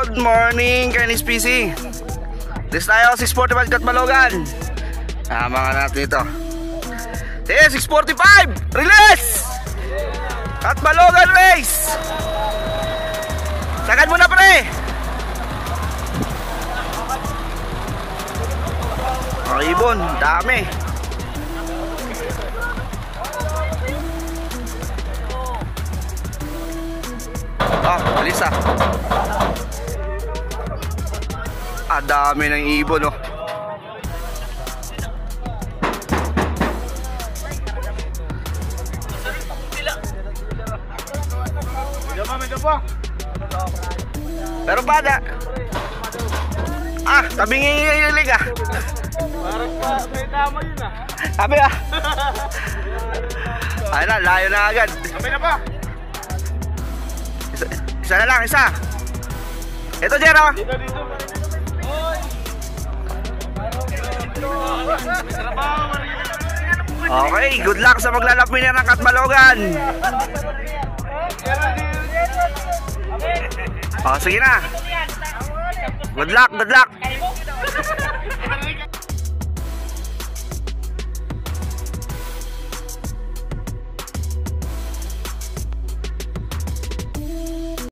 Good morning, Kainis PC. This tayo, 645 Katbalogan. Mga natin ito. 645, release! Katbalogan race. Sagad mo na, pre. Ibon, dami. Alis ah. Dami ng ibon, oh. Pero bada. Tabing ilig ah. Parang may tama yun ah. Sabi ah. Ayun na, layo na agad. Sabi na ba? Isa na lang, isa. Ito, Jero. Dito. Okay, good luck sa maglalapin ng Katbalogan. Sige na. Good luck.